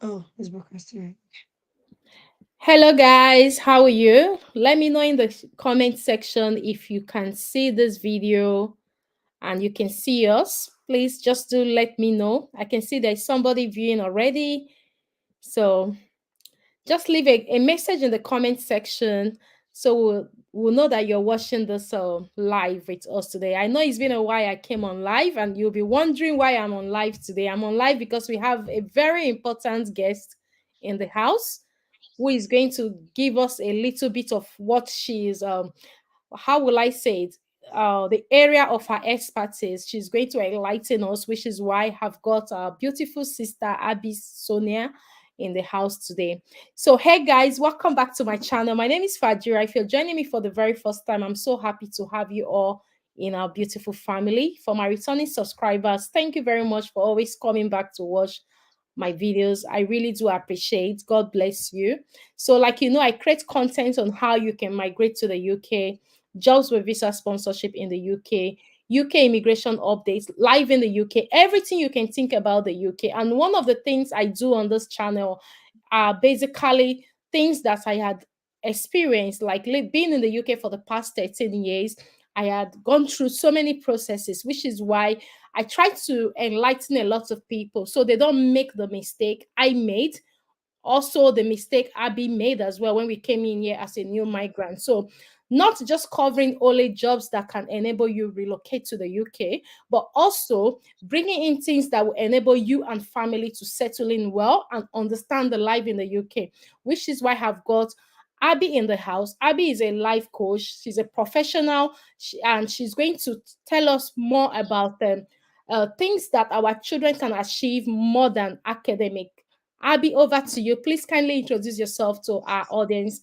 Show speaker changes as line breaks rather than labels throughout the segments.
Oh, it's broadcasting.
Hello guys, how are you? Let me know in the comment section if you can see this video and you can see us. Please just do let me know. I can see there's somebody viewing already. So just leave a message in the comment section so we'll know that you're watching this live with us today. I know it's been a while I came on live and you'll be wondering why I'm on live today. I'm on live because we have a very important guest in the house who is going to give us a little bit of what she is how will I say it, the area of her expertise. She's going to enlighten us, which is why I have got our beautiful sister Abby Sonia in the house today. So hey guys, welcome back to my channel. My name is Fajira. If you're joining me for the very first time, I'm so happy to have you all in our beautiful family. For my returning subscribers, thank you very much for always coming back to watch my videos. I really do appreciate. God bless you. So, like I create content on how you can migrate to the UK, jobs with visa sponsorship in the UK, UK immigration updates, live in the UK, everything you can think about the UK. And one of the things I do on this channel are basically things that I had experienced, like being in the UK for the past 13 years. I had gone through so many processes, which is why I try to enlighten a lot of people so they don't make the mistake I made, also the mistake Abby made as well when we came in here as a new migrant. So not just covering only jobs that can enable you relocate to the UK, but also bringing in things that will enable you and family to settle in well and understand the life in the UK, which is why I have got Abby in the house. Abby is a life coach. She's a professional, and she's going to tell us more about them. Things that our children can achieve more than academic. Abby, over to you. Please kindly introduce yourself to our audience.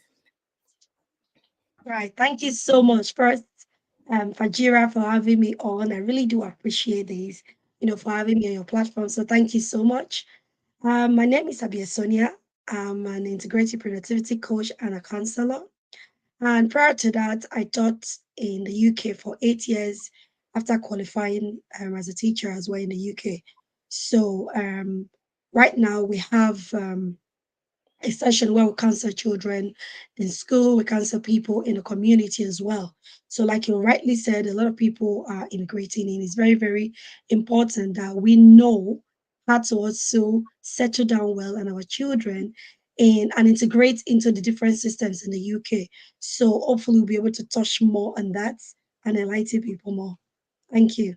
Right. Thank you so much, first, Fajira, for having me on. I really do appreciate this, for having me on your platform. So thank you so much. My name is Abia Sonia. I'm an integrated productivity coach and a counselor. And prior to that, I taught in the UK for 8 years after qualifying as a teacher as well in the UK. So right now we have a session where we counsel children in school, we counsel people in the community as well. So, like you rightly said, a lot of people are immigrating in. It's very, very important that we know how to also settle down well and our children and integrate into the different systems in the UK. So hopefully we'll be able to touch more on that and enlighten people more. Thank you.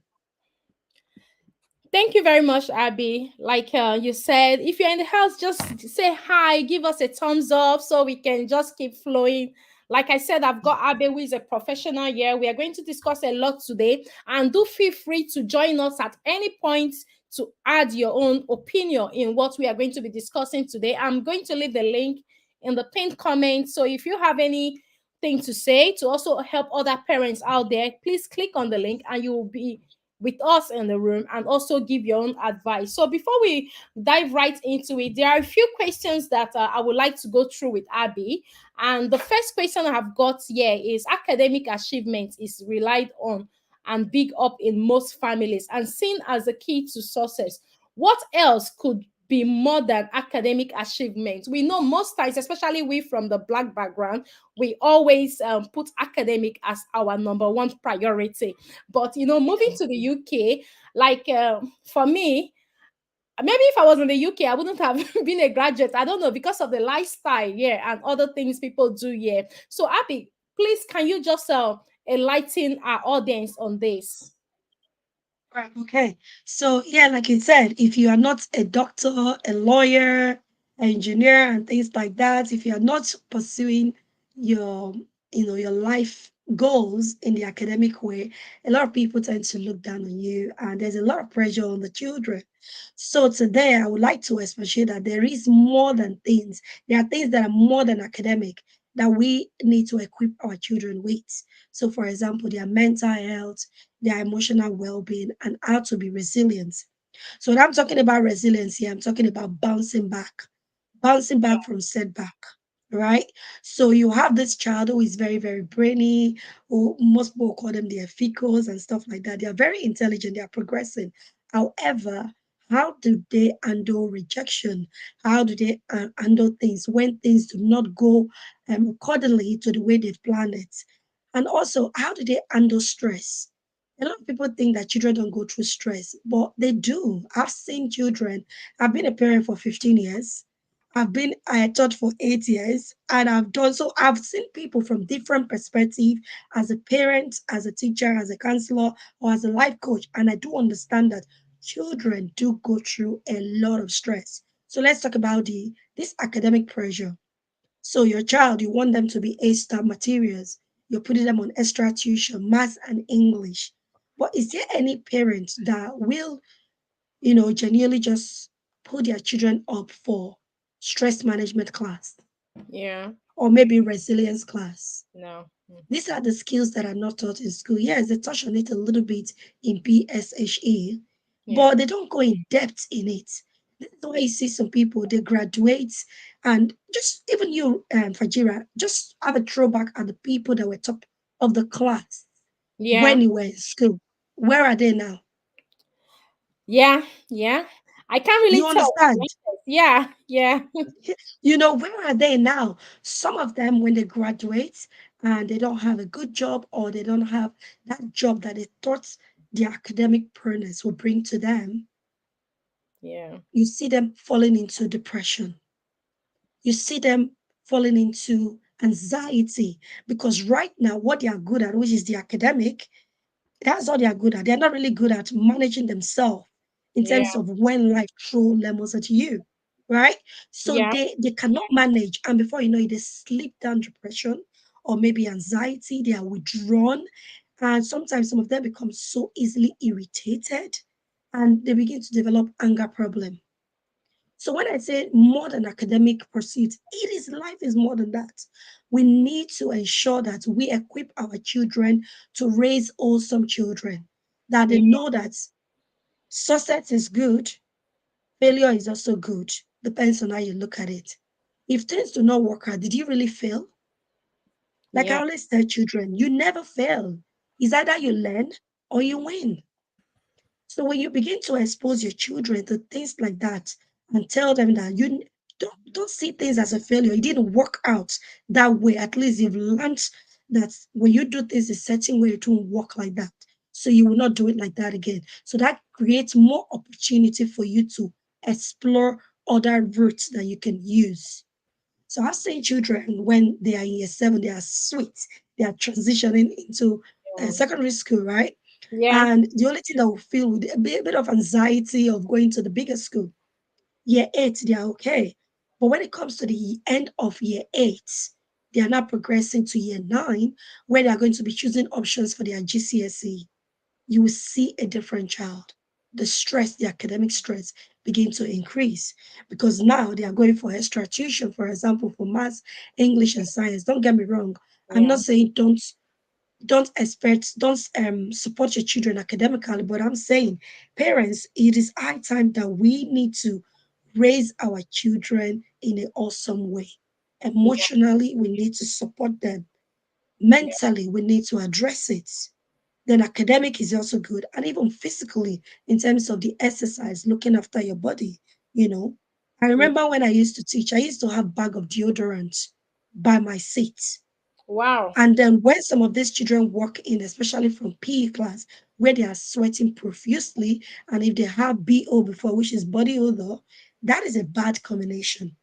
Thank you very much, Abby. Like you said, if you're in the house, just say hi, give us a thumbs up so we can just keep flowing. Like I said, I've got Abby, who is a professional here. We are going to discuss a lot today, and do feel free to join us at any point to add your own opinion in what we are going to be discussing today. I'm going to leave the link in the pinned comment. So if you have anything to say to also help other parents out there, please click on the link and you will be with us in the room and also give your own advice. So before we dive right into it, there are a few questions that I would like to go through with Abby. And the first question I have got here is: academic achievement is relied on and big up in most families and seen as a key to success. What else could be more than academic achievement? We know most times, especially we from the Black background, we always put academic as our number one priority. But moving to the UK, like for me, maybe if I was in the UK, I wouldn't have been a graduate. I don't know, because of the lifestyle, yeah, and other things people do, yeah. So Abby, please, can you just enlighten our audience on this?
Right. Okay. So yeah, like you said, if you are not a doctor, a lawyer, engineer, and things like that, if you are not pursuing your, your life goals in the academic way, a lot of people tend to look down on you, and there's a lot of pressure on the children. So today, I would like to expatiate that there is more than things. There are things that are more than academic that we need to equip our children with. So, for example, their mental health, their emotional well-being, and how to be resilient. So when I'm talking about resilience here, I'm talking about bouncing back from setback, right? So you have this child who is very, very brainy, who most people call them their ficos and stuff like that. They are very intelligent, they are progressing. However, How do they handle rejection? How do they handle things when things do not go accordingly to the way they've planned it? And also, how do they handle stress? A lot of people think that children don't go through stress, but they do. I've seen children. I've been a parent for 15 years. I've been I taught for 8 years, and I've done so. I've seen people from different perspectives as a parent, as a teacher, as a counselor, or as a life coach, and I do understand that children do go through a lot of stress. So let's talk about the this academic pressure. So your child, you want them to be A-star materials. You're putting them on extra tuition, maths and English. But is there any parent that will, genuinely just put their children up for stress management class
Yeah.
or maybe resilience class?
No.
These are the skills that are not taught in school. Yes, they touch on it a little bit in PSHE,
Yeah.
but they don't go in depth in it. This is why you see some people, they graduate, and just even you, Fajira, just have a throwback at the people that were top of the class when
Yeah.
you were in school. Where are they now?
Yeah. Yeah. I can't really
You
tell.
understand?
Yeah. Yeah.
Where are they now? Some of them, when they graduate and they don't have a good job or they don't have that job that they thought the academic prowess will bring to them,
Yeah.
you see them falling into depression. You see them falling into anxiety because right now, what they are good at, which is the academic, that's all they are good at. They're not really good at managing themselves in
Yeah.
terms of when life throw lemons at you, right? So
Yeah.
they cannot manage, and before you know it, they slip down depression or maybe anxiety. They are withdrawn, and sometimes some of them become so easily irritated, and they begin to develop anger problem. So when I say more than academic pursuits, it is life is more than that. We need to ensure that we equip our children to raise awesome children, that they
Yeah.
know that success is good, failure is also good. Depends on how you look at it. If things do not work out, did you really fail? Like I
Yeah.
always tell children, you never fail. It's either you learn or you win. So when you begin to expose your children to things like that and tell them that you don't see things as a failure, it didn't work out that way. At least you've learned that when you do things a certain way, it won't work like that. So you will not do it like that again. So that creates more opportunity for you to explore other routes that you can use. So I've seen children when they are in year seven, they are sweet. They are transitioning into secondary school, right?
Yeah.
And the only thing that will feel with a bit of anxiety of going to the bigger school, year eight, they are okay. But when it comes to the end of year eight, they are now progressing to year nine, where they are going to be choosing options for their GCSE. You will see a different child. The stress, the academic stress, begin to increase because now they are going for extra tuition, for example, for maths, English, and science. Don't get me wrong. I'm
Yeah.
not saying don't support your children academically, but I'm saying parents, it is high time that we need to raise our children in an awesome way.
Yeah.
Emotionally, we need to support them.
Yeah.
Mentally, we need to address it. Then academic is also good, and even physically in terms of the exercise, looking after your body. you know I
Yeah.
remember when I used to teach, I used to have bag of deodorant by my seat.
Wow.
And then when some of these children walk in, especially from PE class, where they are sweating profusely, and if they have BO before, which is body odor, that is a bad combination.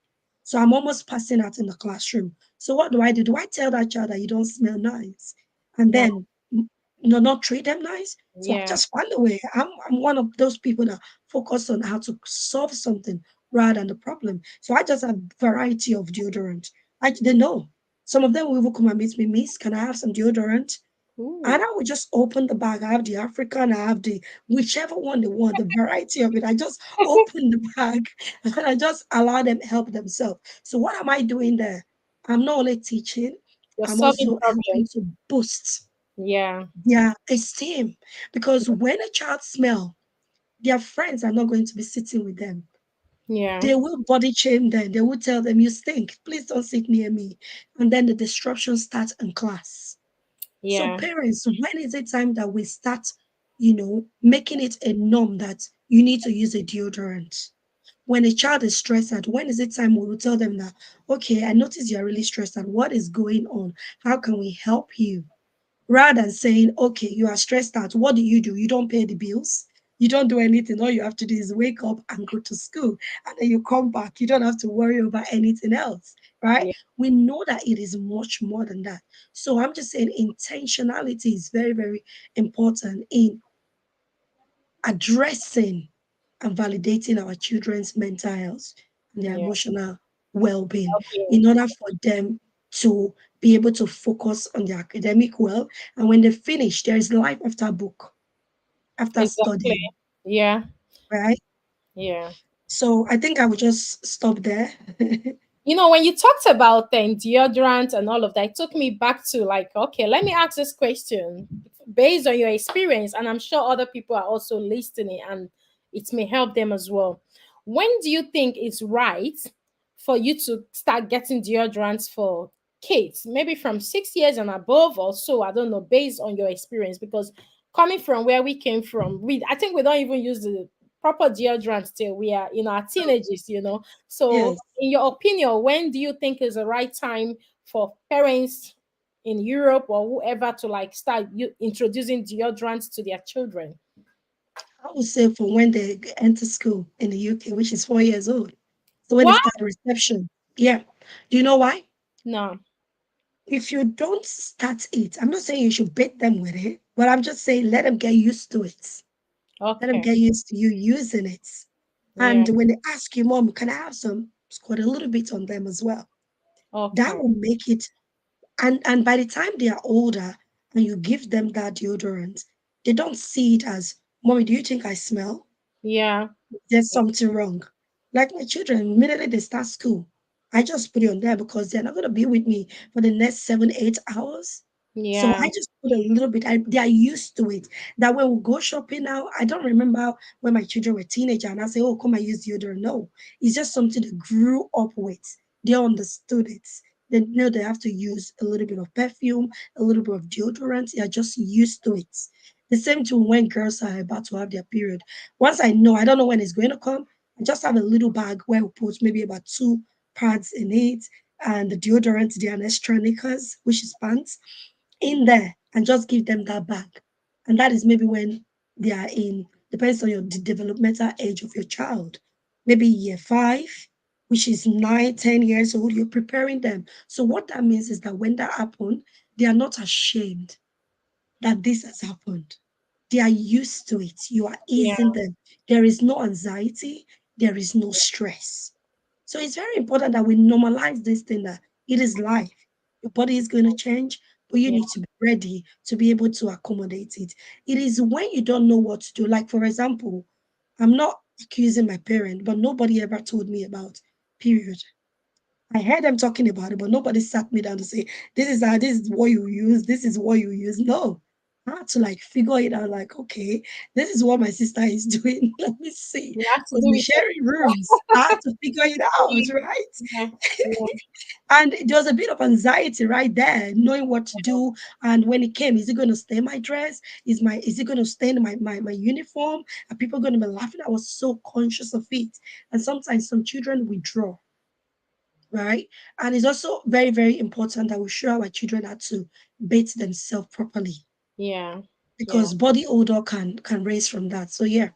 So I'm almost passing out in the classroom. So what do I do? Do I tell that child that you don't smell nice? And
No.
then not treat them nice? So I
Yeah.
just find a way. I'm one of those people that focus on how to solve something rather than the problem. So I just have variety of deodorant. They know. Some of them will even come and meet me, Miss, can I have some deodorant? And
Ooh.
I would just open the bag. I have the African, I have the whichever one they want, the variety of it. I just open the bag and I just allow them help themselves. So what am I doing there? I'm not only teaching,
You're
I'm
solving
also helping
problems.
to boost
Yeah.
their esteem. Because when a child smell, their friends are not going to be sitting with them.
Yeah.
They will body shame them. They will tell them, you stink. Please don't sit near me. And then the disruption starts in class. So,
Yeah.
parents, when is it time that we start, making it a norm that you need to use a deodorant. When a child is stressed out, when is it time we will tell them that, okay, I notice you're really stressed out. What is going on? How can we help you? Rather than saying, okay, you are stressed out. What do? You don't pay the bills. You don't do anything. All you have to do is wake up and go to school. And then you come back. You don't have to worry about anything else, right?
Yeah.
We know that it is much more than that. So I'm just saying intentionality is very, very important in addressing and validating our children's mental health and their
Yeah.
emotional well-being
Okay.
in order for them to be able to focus on their academic well. And when they finish, there is life after book, after
Exactly.
studying,
Yeah.
right?
Yeah.
So I think I would just stop there.
When you talked about deodorant and all of that, it took me back to like, okay, let me ask this question based on your experience, and I'm sure other people are also listening, and it may help them as well. When do you think it's right for you to start getting deodorants for kids? Maybe from 6 years and above, or so. I don't know, based on your experience, because coming from where we came from, I think we don't even use the proper deodorant till we are in our teenagers. So,
Yes.
in your opinion, when do you think is the right time for parents in Europe or whoever to like start introducing deodorants to their children?
I would say for when they enter school in the UK, which is 4 years old. So when they
What?
start reception. Yeah. Do you know why?
No.
If you don't start it, I'm not saying you should beat them with it, but I'm just saying let them get used to it. Let them
Okay.
get used to you using it.
Yeah.
And when they ask you, Mom, can I have some? Squirt a little bit on them as well. That
Okay.
will make it. And by the time they are older and you give them that deodorant, they don't see it as, Mommy, do you think I smell?
Yeah.
There's something wrong. Like my children, immediately they start school, I just put it on there because they're not going to be with me for the next 7, 8 hours. So
Yeah.
I just put a little bit. They are used to it. That when we go shopping now, I don't remember when my children were teenager and I say, "Oh, come and use deodorant." No, it's just something they grew up with. They understood it. They know they have to use a little bit of perfume, a little bit of deodorant. They are just used to it. The same thing when girls are about to have their period. Once I know, I don't know when it's going to come. I just have a little bag where we put maybe about two pads in it and the deodorant, the and extra knickers, which is pants, in there and just give them that bag. And that is maybe when they are in, depends on your developmental age of your child. Maybe year five, which is 9, 10 years old, you're preparing them. So what that means is that when that happens, they are not ashamed that this has happened. They are used to it. You are
Yeah.
easing them. There is no anxiety, there is no stress. So it's very important that we normalize this thing that it is life. Your body is going to change, but you
Yeah.
need to be ready to be able to accommodate it. It is when you don't know what to do. Like, for example, I'm not accusing my parent, but nobody ever told me about period. I heard them talking about it, but nobody sat me down to say, this is what you use, this is what you use. No. I had to like figure it out, like, okay, this is what my sister is doing. Let me see.
You have to
Because
do
we're
it yourself.
sharing rooms. I had to figure it out, right?
Yeah. Yeah.
And there was a bit of anxiety right there, knowing what to do. And when it came, is it going to stain my dress? Is it going to stain my uniform? Are people going to be laughing? I was so conscious of it. And sometimes some children withdraw, right? And it's also very, very important that we show our children how to bathe themselves properly
Yeah. Yeah.
because body odor can raise from that. So yeah.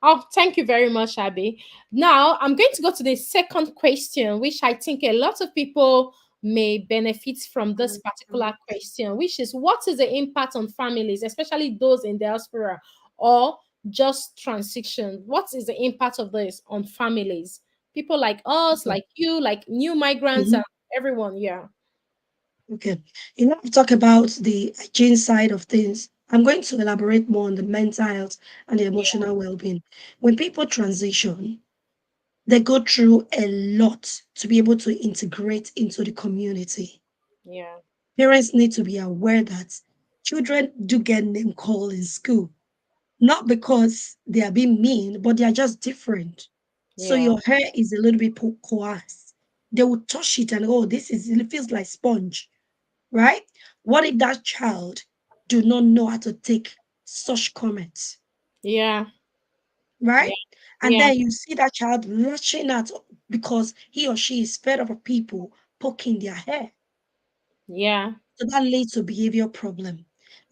Oh, thank you very much, Abby. Now, I'm going to go to the second question, which I think a lot of people may benefit from this particular question, which is what is the impact on families, especially those in diaspora or just transition? What is the impact of this on families? People like us,
Okay.
like you, like new migrants,
Mhm.
and everyone. Yeah.
Okay. We talk about the hygiene side of things. I'm going to elaborate more on the mental health and the
Yeah.
emotional well-being. When people transition, they go through a lot to be able to integrate into the community.
Yeah.
Parents need to be aware that children do get name called in school, not because they are being mean, but they are just different. So
Yeah.
your hair is a little bit coarse. They will touch it and oh, it feels like sponge, right? What if that child do not know how to take such comments?
Yeah.
right?
Yeah.
And
Yeah.
then you see that child lashing out because he or she is fed up of people poking their hair.
Yeah.
So that leads to behavior problem.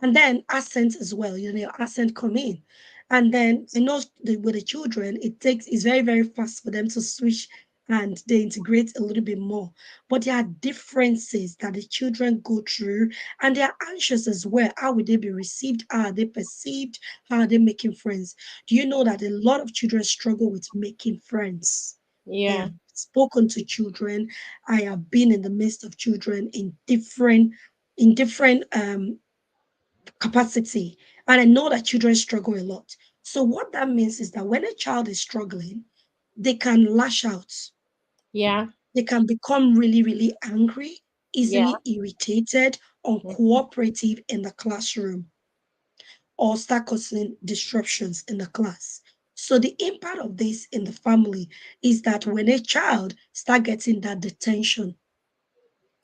And then accent as well, your accent come in. And then I know with the children, it's very, very fast for them to switch and they integrate a little bit more. But there are differences that the children go through and they are anxious as well. How will they be received? How are they perceived? How are they making friends? Do you know that a lot of children struggle with making friends? I
Yeah.
have spoken to children. I have been in the midst of children in different capacity, and I know that children struggle a lot. So what that means is that when a child is struggling, they can lash out.
Yeah.
They can become really, really angry,
Yeah.
easily irritated,
Mhm.
uncooperative in the classroom, or start causing disruptions in the class. So the impact of this in the family is that when a child start getting that detention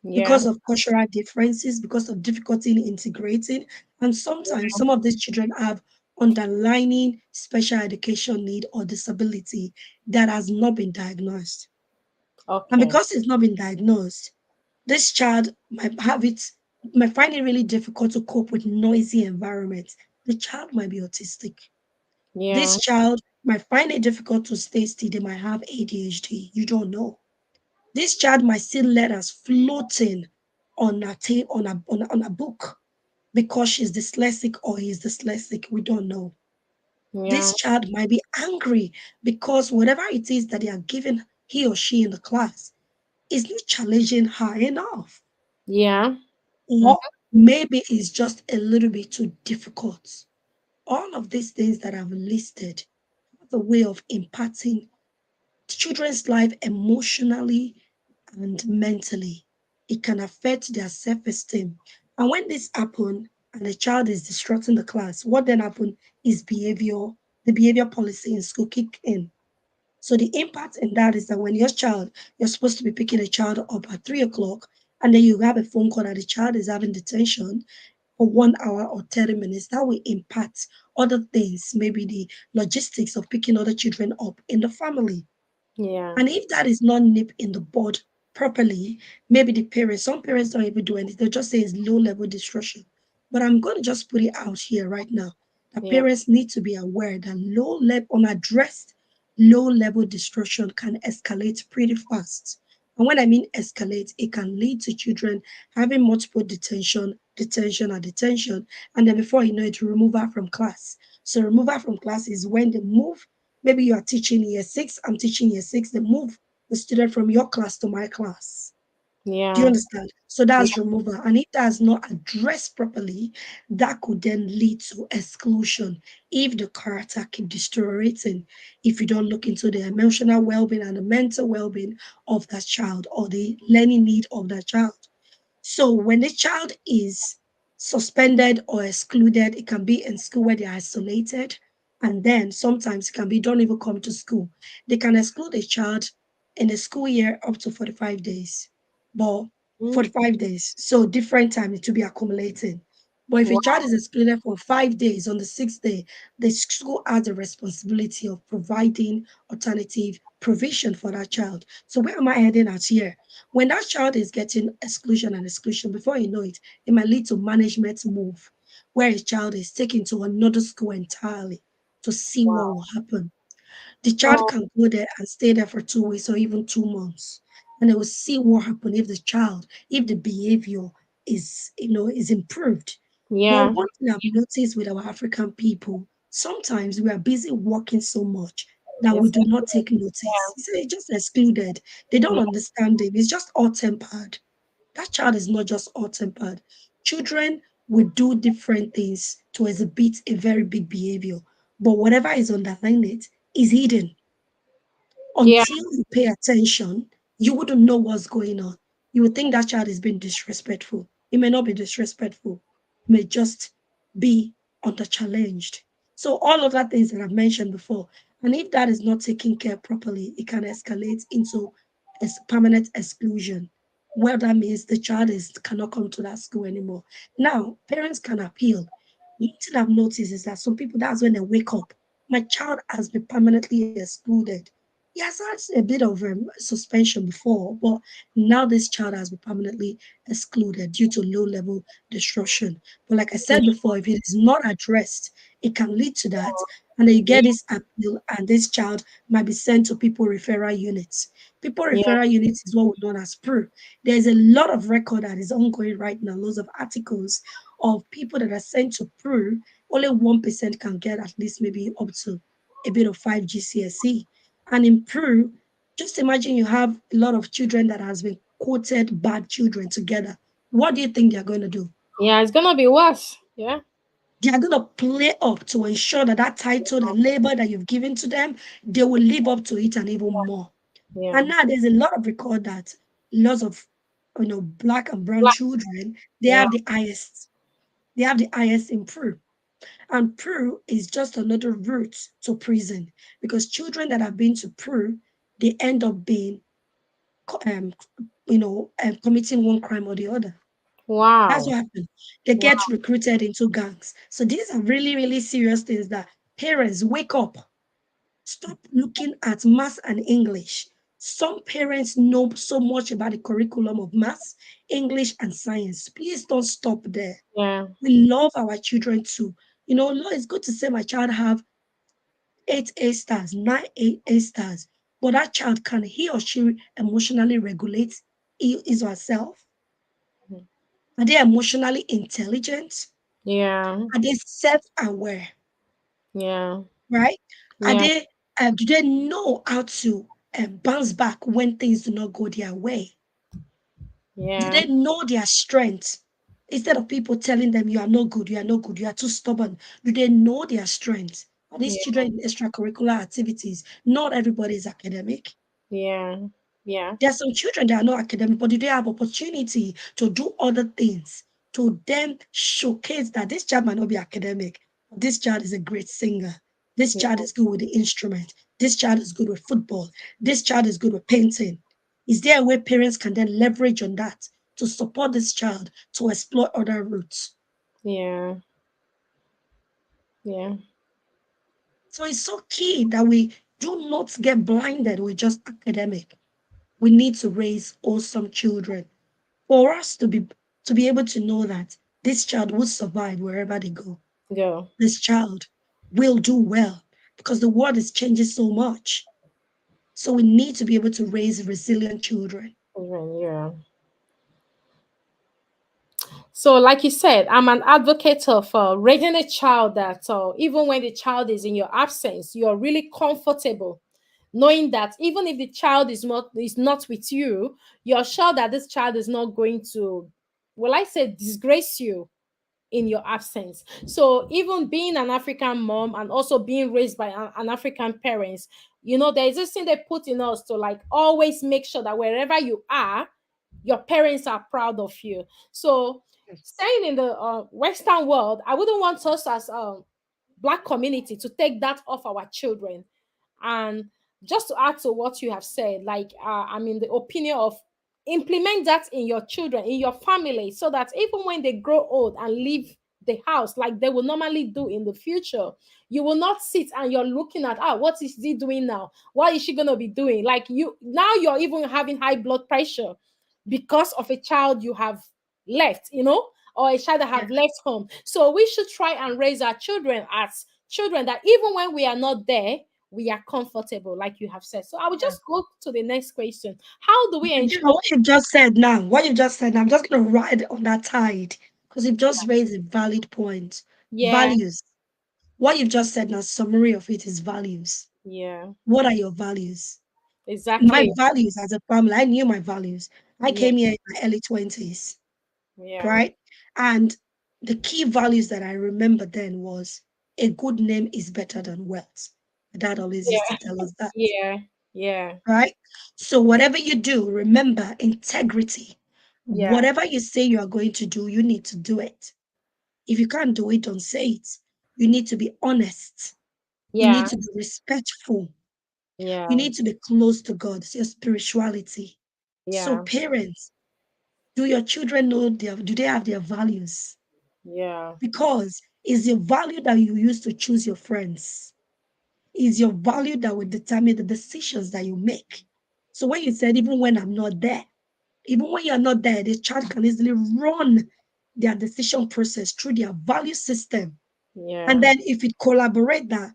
Yeah.
because of cultural differences, because of difficulty in integrating. And sometimes some of these children have underlying special education need or disability that has not been diagnosed. And
Okay.
because it's not been diagnosed, this child might find it really difficult to cope with noisy environments. The child might be autistic.
Yeah.
This child might find it difficult to stay still. They might have ADHD. You don't know. This child might see letters floating on a tape on a book because she's dyslexic or he's dyslexic. We don't know.
Yeah.
This child might be angry because whatever it is that they are giving he or she in the class is not challenging her enough.
Yeah. Mhm.
Or maybe it's just a little bit too difficult. All of these things that I've listed have a way of impacting children's life emotionally and mentally. It can affect their self-esteem. And when this happen and the child is disrupting the class, what then happen is the behavior policy in school kick in. So the impact in that is that when you're supposed to be picking a child up at 3 o'clock, and then you have a phone call that the child is having detention for 1 hour or 30 minutes, that will impact other things, maybe the logistics of picking other children up in the family.
Yeah.
And if that is not nipped in the bud properly, maybe some parents don't even do anything. They'll just say it's low level distraction. But I'm going to just put it out here right now that
Yeah.
parents need to be aware that unaddressed low level distraction can escalate pretty fast. And when I mean escalate, it can lead to children having multiple detention, and detention. And then before you know it, removal from class. So removal from class is when they move. Maybe you are teaching year six, I'm teaching year six, they move the student from your class to my class. Do you
Yeah.
understand? So that's removal. And if that's not addressed properly, that could then lead to exclusion if the character keep deteriorating, if you don't look into the emotional well-being and the mental well-being of that child or the learning need of that child. So when the child is suspended or excluded, it can be in school where they're isolated. And then sometimes it can be don't even come to school. They can exclude a child in a school year up to 45 days. But
Mhm.
45 days. So different time to be accumulating. But if a child
Wow.
is excluded for 5 days, on the sixth day, the school has the responsibility of providing alternative provision for that child. So where am I heading at here? When that child is getting exclusion and exclusion, before you know it, it might lead to management move, where a child is taken to another school entirely to see what
Wow.
will happen. The child
Oh,
can go there and stay there for 2 weeks or even 2 months, and they will see what happen if the behavior is improved. But
yeah.
one thing I've noticed with our African people, sometimes we are busy working so much that we
It's
do not take notice.
yeah.
You say just excluded. They don't
Yeah.
understand him. It's just all tempered. That child is not just all tempered. Children will do different things to exhibit a very big behavior, but whatever is underlying it is hidden.
Yeah.
Until you pay attention, you wouldn't know what's going on. You would think that child is being disrespectful. It may not be disrespectful, it may just be under challenged. So, all of that things that I've mentioned before, and if that is not taken care properly, it can escalate into permanent exclusion, where that means the child cannot come to that school anymore. Now, parents can appeal. One thing I've noticed is that some people, that's when they wake up. my child has been permanently excluded. He has had a bit of suspension before, but now this child has been permanently excluded due to low level disruption. But like I said before, if it is not addressed, it can lead to that. And then you
Yeah,
get this appeal, and this child might be sent to people referral units. People
yeah,
referral units is what we know as PRU. There's a lot of record that is ongoing right now, lots of articles of people that are sent to PRU. Only 1% can get at least maybe up to a bit of 5 GCSE. And in Peru, just imagine you have a lot of children that has been quoted bad children together. What do you think they're going to do?
yeah. It's gonna be worse. Yeah,
They are going to play up to ensure that that title, the labor that you've given to them, they will live up to it and even more.
yeah.
And now there's a lot of record that lots of black and brown
Black.
children, they
Yeah,
have the highest. They have the highest in Peru. And Peru is just another route to prison because children that have been to Peru, they end up being, um, committing one crime or the other. That's
wow,
what happens. They
wow.
get recruited into gangs. So these are really, really serious things that parents wake up. Stop looking at maths and English. Some parents know so much about the curriculum of maths, English, and science. Please don't stop there.
Yeah,
We love our children too. It's good to say my child have 8 A stars, 9 A stars, but that child, can he or she emotionally regulate his or herself? Are they emotionally intelligent?
yeah,
Are they self-aware?
yeah,
Right? Are
yeah,
they? Do they know how to bounce back when things do not go their way? Do
yeah,
they know their strengths? Instead of people telling them you are no good, you are no good, you are too stubborn, do they know their strengths? Are these
yeah,
children in extracurricular activities? Not everybody is academic.
yeah, yeah,
There are some children that are not academic, but do they have opportunity to do other things to then showcase that this child might not be academic, but this child is a great singer. This child is good with the instrument. This child is good with football. This child is good with painting. Is there a way parents can then leverage on that to support this child to explore other routes?
yeah, yeah,
So it's so key that we do not get blinded with just academic. We need to raise awesome children for us to be able to know that this child will survive wherever they go.
go.
This child will do well because the world is changing so much. So we need to be able to raise resilient children.
Even, yeah. So, like you said, I'm an advocate of raising a child that even when the child is in your absence, you're really comfortable knowing that even if the child is not with you, you're sure that this child is not going to, well, I say, disgrace you in your absence. So even being an African mom and also being raised by an African parents, there is this thing they put in us to like always make sure that wherever you are, your parents are proud of you. So
Yes.
staying in the Western world, I wouldn't want us as black community to take that off our children. And just to add to what you have said, like I'm in the opinion of implement that in your children, in your family, so that even when they grow old and leave the house like they will normally do in the future, you will not sit and you're looking at, what is he doing now, what is she going to be doing, like you now you're even having high blood pressure because of a child you have left, or a child that
Yeah.
have left home. So we should try and raise our children as children that even when we are not there, we are comfortable, like you have said. So I will
Yeah.
just go to the next question. How do we
You
ensure?
know what you've just said now, I'm just going to ride on that tide because you've just raised a valid point.
Yeah,
Values. What you've just said now, summary of it is values.
yeah,
What are your values? My
exactly.
values as a family, I knew my values. I
Yeah,
came here in my early 20s,
yeah,
right? And the key values that I remember then was a good name is better than wealth. My dad always used to
yeah,
tell us that,
yeah, yeah,
right? So whatever you do, remember integrity.
yeah,
Whatever you say you are going to do, you need to do it. If you can't do it, don't say it. You need to be honest. You need
yeah,
to be respectful. You
yeah,
need to be close to God. It's your spirituality. So
yeah,
parents, do your children know do they have their values?
yeah,
Because it's your value that you use to choose your friends. Is your value that will determine the decisions that you make. So when you said, even when I'm not there, even when you're not there, the child can easily run their decision process through their value system. And
Yeah.
then if it collaborate that,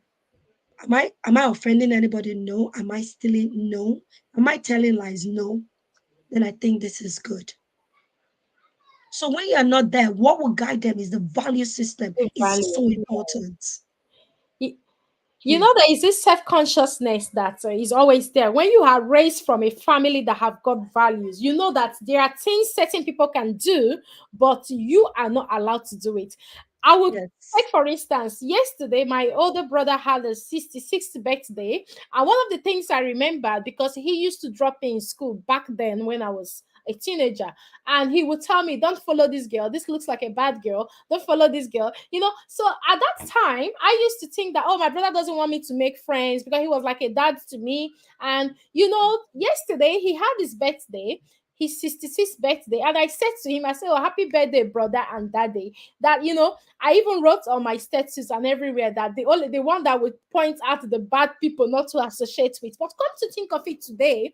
am I offending anybody? No. Am I stealing? No. Am I telling lies? No. Then I think this is good. So when you're not there, what will guide them is the value system.
The
It's
value.
so important.
Yeah. You
Hmm.
know, there is this self-consciousness that is always there. When you are raised from a family that have got values, you know that there are things certain people can do, but you are not allowed to do it. I would
Yes.
take, for instance, yesterday, my older brother had a 66th birthday. And one of the things I remember, because he used to drop me in school back then when I was a teenager, and he would tell me, don't follow this girl, this looks like a bad girl, don't follow this girl, so at that time I used to think that, oh, my brother doesn't want me to make friends because he was like a dad to me. And yesterday he had his birthday, his 66th birthday, and I said to him, I said, oh, happy birthday, brother and daddy. That I even wrote on my status and everywhere that the one that would point out the bad people not to associate with. But come to think of it today,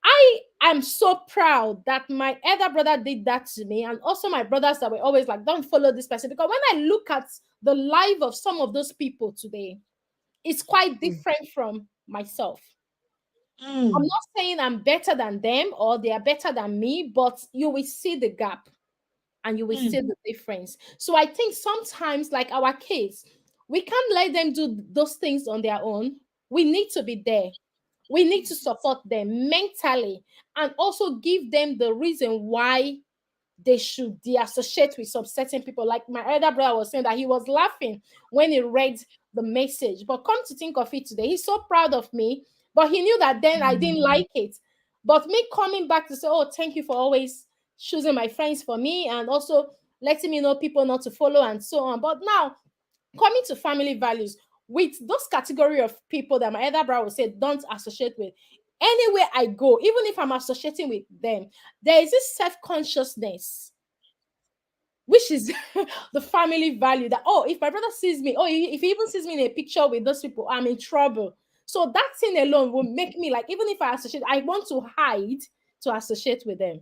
I am so proud that my elder brother did that to me, and also my brothers that were always like, don't follow this person. Because when I look at the life of some of those people today, it's quite
Hmm.
different from myself. I'm
Hmm.
not saying I'm better than them or they are better than me, but you will see the gap and you will
Hmm.
see the difference. So I think sometimes, like our kids, we can't let them do those things on their own. We need to be there. We need to support them mentally and also give them the reason why they should de-associate with some certain people. Like my elder brother was saying that he was laughing when he read the message. But come to think of it today, he's so proud of me. But he knew that then I didn't
Hmm.
like it. But me coming back to say, oh, thank you for always choosing my friends for me and also letting me know people not to follow and so on. But now coming to family values, with those category of people that my elder brother would say don't associate with, anywhere I go, even if I'm associating with them, there is this self-consciousness, which is the family value that, oh, if my brother sees me, oh, if he even sees me in a picture with those people, I'm in trouble. So that thing alone will make me like, even if I associate, I want to hide to associate with them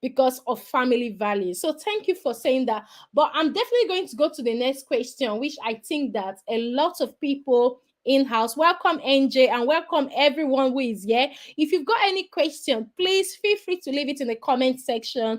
because of family values. So thank you for saying that. But I'm definitely going to go to the next question, which I think that a lot of people in-house, welcome NJ and welcome everyone who is here. If you've got any question, please feel free to leave it in the comment section.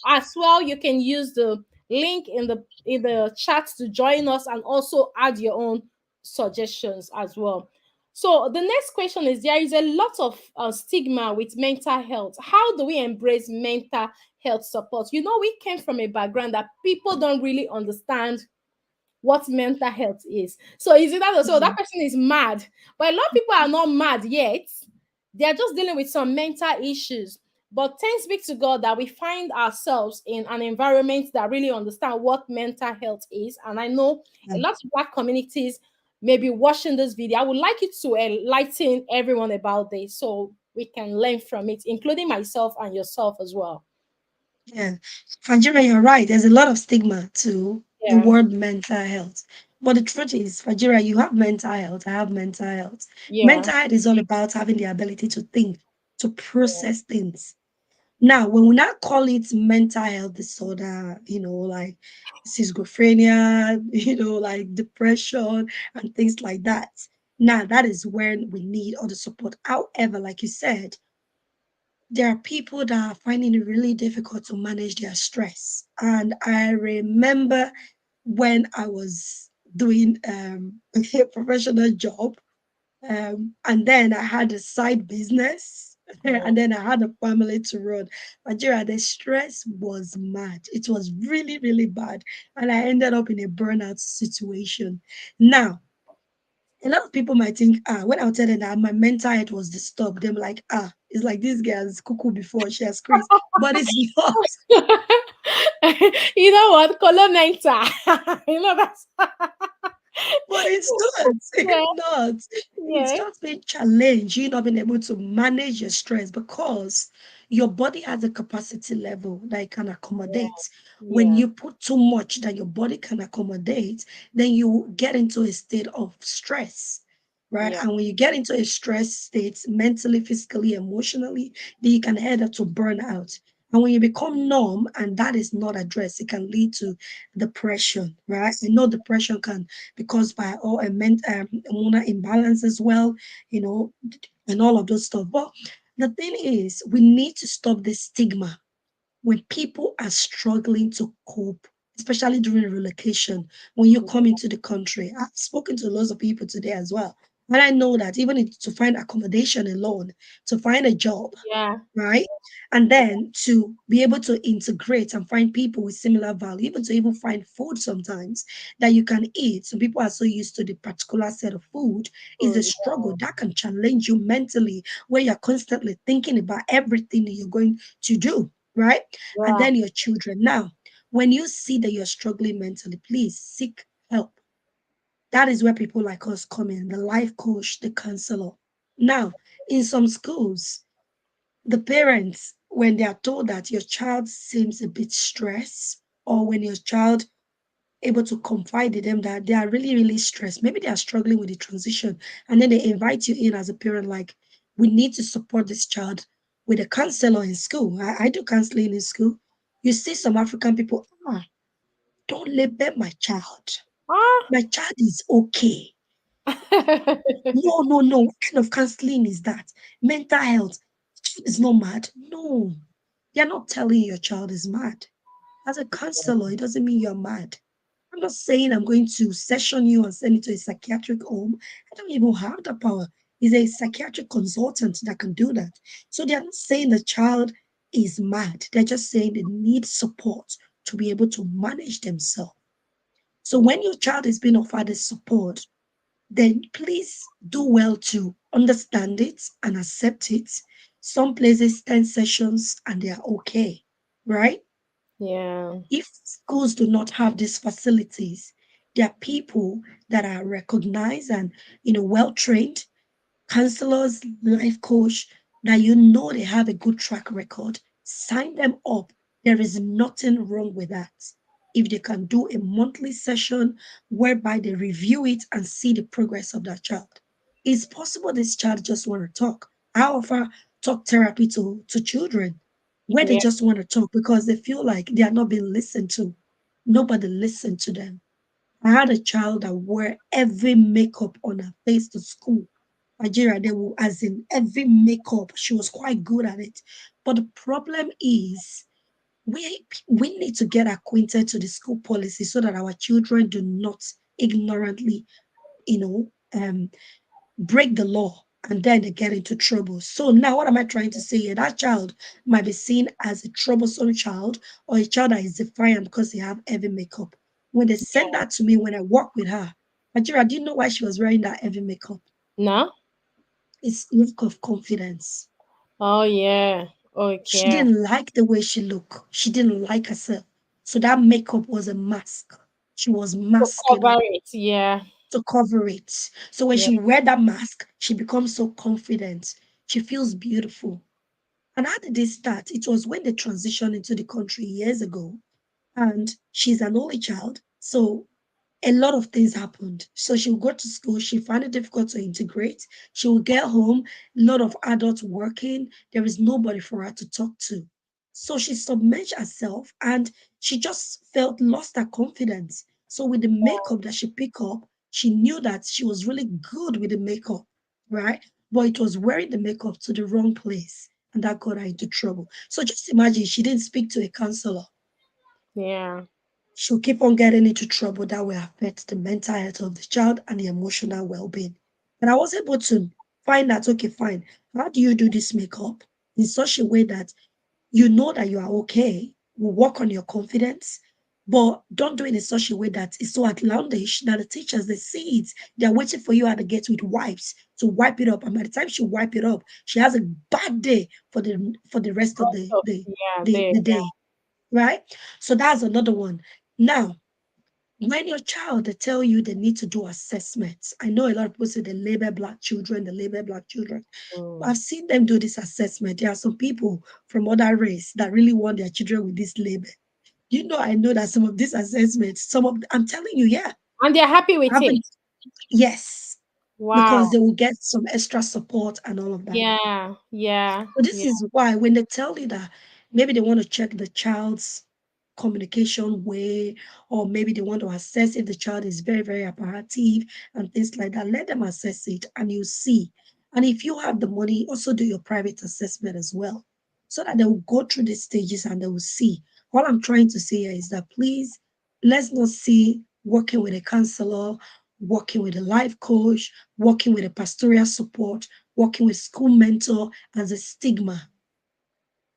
As well, you can use the link in the chat to join us and also add your own suggestions as well. So the next question is, there is a lot of stigma with mental health. How do we embrace mental health support? We came from a background that people don't really understand what mental health is. So is it that so
Hmm.
that person is mad? But a lot of people are not mad yet. They are just dealing with some mental issues. But thanks be to God that we find ourselves in an environment that really understand what mental health is. And I know a
Yeah.
lot of Black communities may be watching this video. I would like you to enlighten everyone about this so we can learn from it, including myself and yourself as well.
Yeah. Fajira, you're right. There's a lot of stigma to the
Yeah,
word mental health. But the truth is, Fajira, you have mental health. I have mental health.
yeah,
Mental health is all about having the ability to think, to process things. Now, when we not call it mental health disorder, like schizophrenia, like depression and things like that. Now, that is when we need all the support. However, like you said, there are people that are finding it really difficult to manage their stress. And I remember when I was doing a professional job, and then I had a side business,
yeah,
and then I had a family to run. Nigeria, the stress was mad. It was really, really bad. And I ended up in a burnout situation. Now, a lot of people might think, when I tell them that my mental health was disturbed, they're like, it's like this girl is cuckoo before she has Chris. But it's not.
you know what? Color mental. That's
But it's not.
yeah,
It's not. It's
yeah,
just being challenged. You not being able to manage your stress because your body has a capacity level that it can accommodate. When
yeah,
you put too much that your body can accommodate, then you get into a state of stress. right?
Yeah.
And when you get into a stress state, mentally, physically, emotionally, then you can head up to burnout. And when you become numb and that is not addressed, it can lead to depression, right? I know depression can be caused by all hormonal imbalance as well, you know, and all of those stuff. But the thing is, we need to stop the stigma when people are struggling to cope, especially during relocation, when you come into the country. I've spoken to lots of people today as well. And I know that even to find accommodation alone, to find a job,
Yeah.
right? And then to be able to integrate and find people with similar value, even to even find food sometimes that you can eat. Some people are so used to the particular set of food, is a
Food.
struggle that can challenge you mentally, where you're constantly thinking about everything that you're going to do, right? And
Yeah.
then your children. Now, when you see that you're struggling mentally, please seek help. That is where people like us come in, the life coach, the counselor. Now, in some schools, the parents, when they are told that your child seems a bit stressed, or when your child able to confide in them that they are really, really stressed, maybe they are struggling with the transition, and then they invite you in as a parent, like, we need to support this child with a counselor in school. I do counseling in school. You see some African people, don't label my child.
Ah.
My child is okay. No, no, no. What kind of counseling is that? Mental health. Child is not mad. No, you're not telling your child is mad. As a counselor, it doesn't mean you're mad. I'm not saying I'm going to session you and send you to a psychiatric home. I don't even have the power. It's a psychiatric consultant that can do that. So they're not saying the child is mad. They're just saying they need support to be able to manage themselves. So when your child is being offered this support, then please do well to understand it and accept it. Some places 10 sessions and they are okay, right?
Yeah.
If schools do not have these facilities, there are people that are recognized and well trained, counselors, life coach, that they have a good track record. Sign them up. There is nothing wrong with that. If they can do a monthly session whereby they review it and see the progress of that child. It's possible this child just want to talk. I offer talk therapy to children where they
Yeah.
just want to talk because they feel like they are not being listened to. Nobody listened to them. I had a child that wore every makeup on her face to school. Nigeria, they will, as in every makeup, she was quite good at it. But the problem is, we need to get acquainted to the school policy so that our children do not ignorantly, you know, um, break the law and then they get into trouble. So now what am I trying to say here? That child might be seen as a troublesome child or a child that is defiant because they have heavy makeup. When they send that to me, when I work with her, Nigeria, do you know why she was wearing that heavy makeup?
No.
It's lack of confidence.
Oh yeah.
She
Okay.
didn't like the way she looked. She didn't like herself. So that makeup was a mask. She was
To
masking
cover
up
it. Yeah.
to cover it. So when
Yeah.
she wear that mask, she becomes so confident. She feels beautiful. And how did this start? It was when they transitioned into the country years ago. And she's an only child. So a lot of things happened. So she would go to school, she found it difficult to integrate. She would get home, a lot of adults working, there is nobody for her to talk to. So she submerged herself and she just felt lost her confidence. So with the makeup that she picked up, she knew that she was really good with the makeup, right? But it was wearing the makeup to the wrong place. And that got her into trouble. So just imagine she didn't speak to a counselor.
Yeah.
She'll keep on getting into trouble that will affect the mental health of the child and the emotional well-being. And I was able to find that, okay, fine. How do you do this makeup in such a way that you know that you are okay, will work on your confidence, but don't do it in such a way that it's so outlandish that the teachers, they see it, they're waiting for you at the gate with wipes to wipe it up. And by the time she wipe it up, she has a bad day for the rest of
Rest
the
of
the
yeah.
the,
There.
the
Yeah.
day, right? So that's another one. Now, when your child, they tell you they need to do assessments. I know a lot of people say they label black children, they label black children.
Mm.
I've seen them do this assessment. There are some people from other race that really want their children with this label. I know that some of these assessments, I'm telling you, yeah,
And they're happy with
I've
it.
been, yes. because
Wow.
they will get some extra support and all of that.
Yeah. Yeah.
So this
Yeah.
is why when they tell you that maybe they want to check the child's communication way, or maybe they want to assess if the child is very, very hyperactive and things like that, let them assess it and you see. And if you have the money, also do your private assessment as well, so that they will go through the stages and they will see. All I'm trying to say here is that please, let's not see working with a counselor, working with a life coach, working with a pastoral support, working with school mentor as a stigma.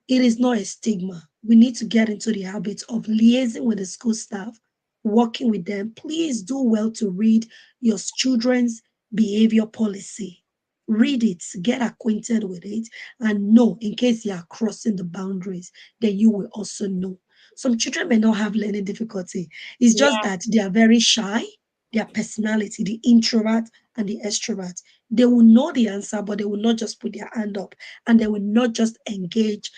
It is not a stigma. We need to get into the habit of liaising with the school staff, working with them. Please do well to read your children's behavior policy. Read it, get acquainted with it, and know in case you are crossing the boundaries, then you will also know. Some children may not have learning difficulty. It's just
Yeah.
that they are very shy, their personality, the introvert and the extrovert. They will know the answer, but they will not just put their hand up and they will not just engage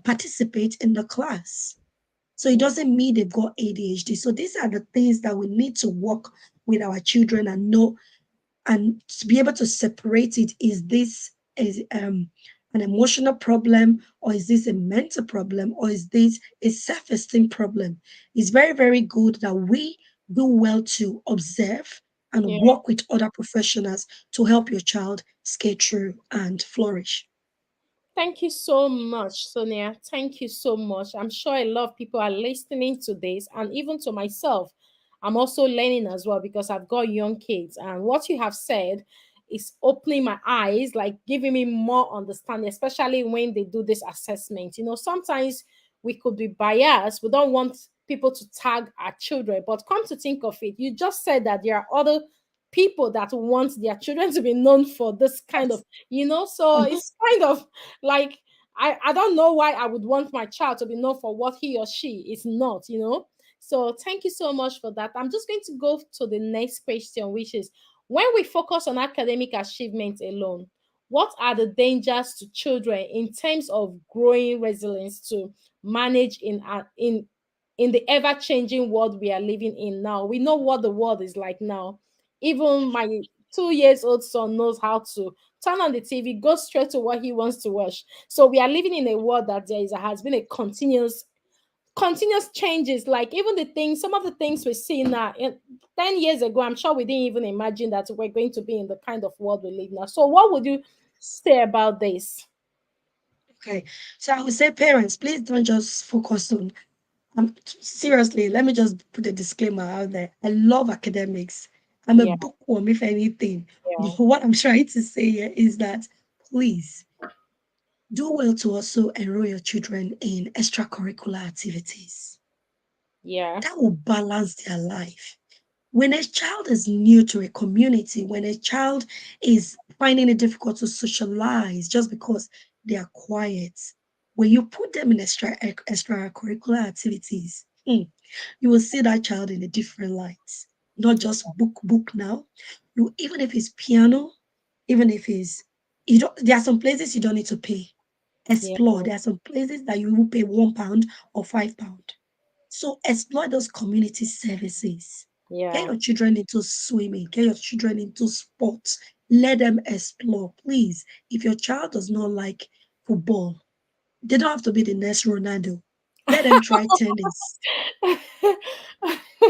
participate in the class. So it
Yeah.
doesn't mean they've got ADHD. So these are the things that we need to work with our children and know and to be able to separate it. Is this is an emotional problem, or is this a mental problem, or is this a self-esteem problem? It's very, very good that we do well to observe and
Yeah.
work with other professionals to help your child skate through and flourish.
Thank you so much, Sonia. Thank you so much. I'm sure a lot of people are listening to this, and even to myself, I'm also learning as well because I've got young kids. And what you have said is opening my eyes, like giving me more understanding, especially when they do this assessment. Sometimes we could be biased. We don't want people to tag our children, but come to think of it, you just said that there are other people that want their children to be known for this kind of,
Yes.
so
Mhm.
it's kind of like I don't know why I would want my child to be known for what he or she is not. So thank you so much for that. I'm just going to go to the next question, which is, when we focus on academic achievement alone, what are the dangers to children in terms of growing resilience to manage in the ever-changing world we are living in now? We know what the world is like now. Even my 2 years old son knows how to turn on the TV, go straight to what he wants to watch. So we are living in a world that has been a continuous changes. Like even some of the things we see now, 10 years ago, I'm sure we didn't even imagine that we're going to be in the kind of world we live now. So what would you say about this?
Okay, so I would say, parents, please don't just focus on. Seriously, let me just put a disclaimer out there. I love academics. I'm a
Yeah,
bookworm, if anything.
yeah,
But what I'm trying to say here is that please do well to also enroll your children in extracurricular activities.
yeah,
That will balance their life. When a child is new to a community, when a child is finding it difficult to socialize just because they are quiet, when you put them in extracurricular activities, you will see that child in a different light. Not
yeah,
just book now. You even if it's piano, even if it's you don't there are some places you don't need to pay.
yeah,
Explore. There are some places that you will pay £1 or £5. So explore those community services. Get
yeah.
your children into swimming, get your children into sports. Let them explore. Please, if your child does not like football, they don't have to be the next Ronaldo. Let them try tennis.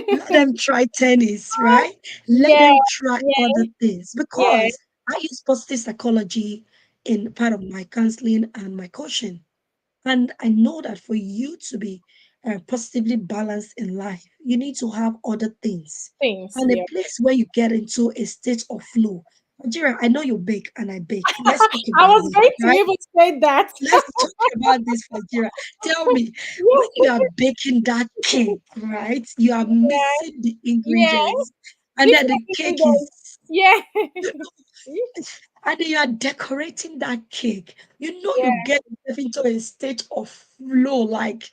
Let them try tennis, right? Let
Yeah,
them try
yeah,
other things
yeah.
because I use positive psychology in part of my counseling and my coaching. And I know that for you to be positively balanced in life, you need to have other things.
Things,
And a
yeah.
place where you get into a state of flow. Nigeria, I know you bake and I bake. Let's talk
I
about
was
this,
going to
right?
even say that.
Let's talk about this, Nigeria. Tell me, when you are baking that cake, right? You are missing the
Yeah,
ingredients, and then
different
the cake is,
ingredients. Yeah.
and then you are decorating that cake. You know,
Yeah,
you get yourself into a state of flow, like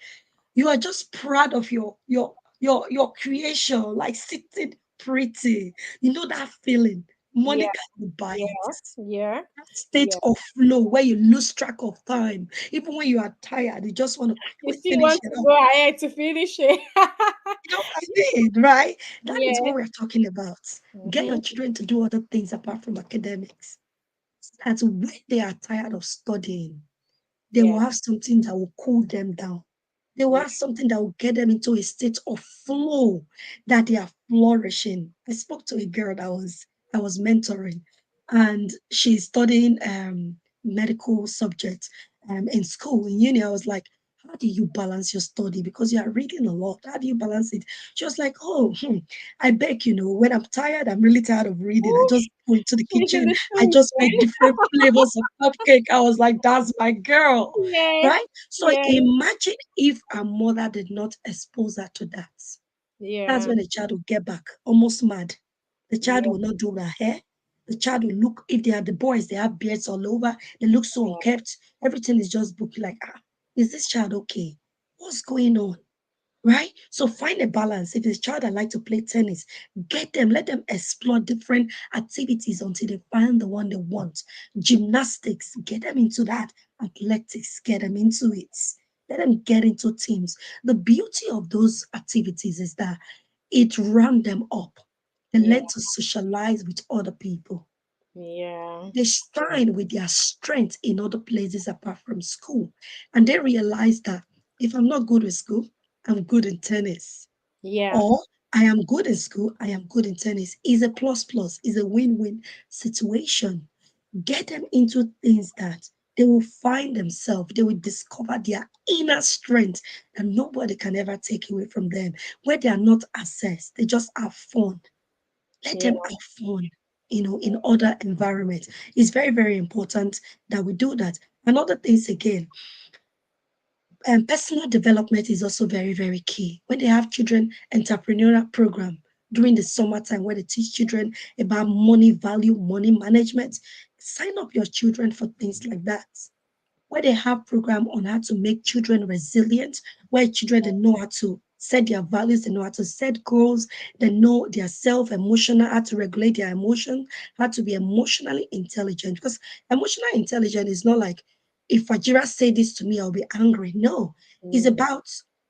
you are just proud of your creation, like sitting pretty. You know that feeling. Money
Yeah.
cannot buy it.
Yeah. Yeah.
That state
Yeah.
of flow where you lose track of time, even when you are tired, you just want to
You
quickly
still
finish
want
it
to
up.
go ahead to finish it.
You know what I mean, right? That is
Yeah.
what we're talking about. Get your
Mm-hmm.
children to do other things apart from academics. That's when they are tired of studying, they
Yeah.
will have something that will cool them down. They will
Yeah.
have something that will get them into a state of flow that they are flourishing. I spoke to a girl that I was mentoring, and she's studying medical subjects in school in uni. I was like, how do you balance your study? Because you are reading a lot. How do you balance it? She was like, oh, I beg, when I'm tired, I'm really tired of reading. I
Ooh,
just go into the
she's in
kitchen.
the
I
street.
just make different flavors of cupcake. I was like, that's my girl,
Yeah.
right? So
Yeah.
imagine if a mother did not expose her to that. That's
Yeah.
when the child will get back almost mad. The child
Yeah.
will not do their hair. The child will look, if they are the boys, they have beards all over. They look so unkempt. Everything is just booky like, is this child okay? What's going on? Right? So find a balance. If it's a child that like to play tennis, get them, let them explore different activities until they find the one they want. Gymnastics, get them into that. Athletics, get them into it. Let them get into teams. The beauty of those activities is that it round them up. They
Yeah.
learn to socialize with other people.
Yeah.
They shine with their strength in other places apart from school. And they realize that if I'm not good with school, I'm good in tennis.
Yeah.
Or I am good in school, I am good in tennis. Is a plus plus, is a win-win situation. Get them into things that they will find themselves, they will discover their inner strength that nobody can ever take away from them, where they are not assessed, they just have fun. Let
Yeah.
them have fun, in other environments. It's very, very important that we do that. And other things again, personal development is also very, very key. When they have children entrepreneurial program during the summertime where they teach children about money value, money management, sign up your children for things like that. Where they have program on how to make children resilient, where children they know how to set their values, they know how to set goals, they know their self-emotional, how to regulate their emotion, how to be emotionally intelligent. Because emotional intelligence is not like if Fajira say this to me, I'll be angry. No, it's
Mm.
about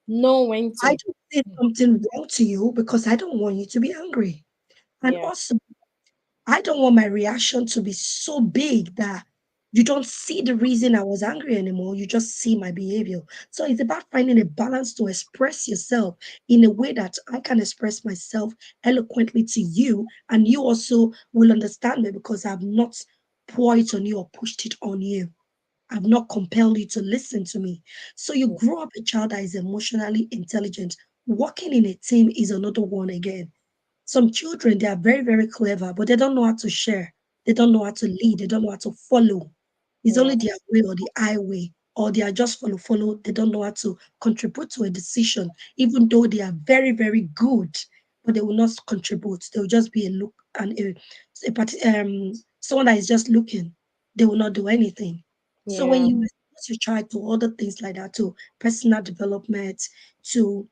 Know when
I
to.
don't say something wrong to you because I don't want you to be angry. And
Yeah.
also I don't want my reaction to be so big that you don't see the reason I was angry anymore. You just see my behavior. So it's about finding a balance to express yourself in a way that I can express myself eloquently to you, and you also will understand me because I've not poured it on you or pushed it on you. I've not compelled you to listen to me. So you grow up a child that is emotionally intelligent. Working in a team is another one again. Some children, they are very, very clever, but they don't know how to share. They don't know how to lead. They don't know how to follow. It's
Yeah.
only their way or the highway, or they are just follow, follow. They don't know how to contribute to a decision, even though they are very, very good, but they will not contribute. They will just be a look and someone that is just looking. They will not do anything. So when
Yeah.
you expose your child to other things like that, to personal development, to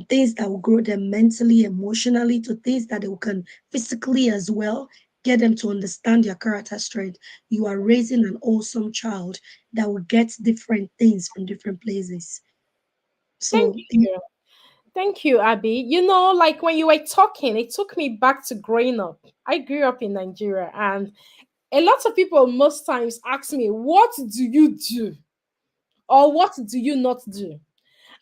things that will grow them mentally, emotionally, to things that they can physically as well, get them to understand their character strength. You are raising an awesome child that will get different things from different places.
Thank
So,
you. Thank you, Abby. Like when you were talking, it took me back to growing up. I grew up in Nigeria, and a lot of people most times ask me, what do you do? Or what do you not do?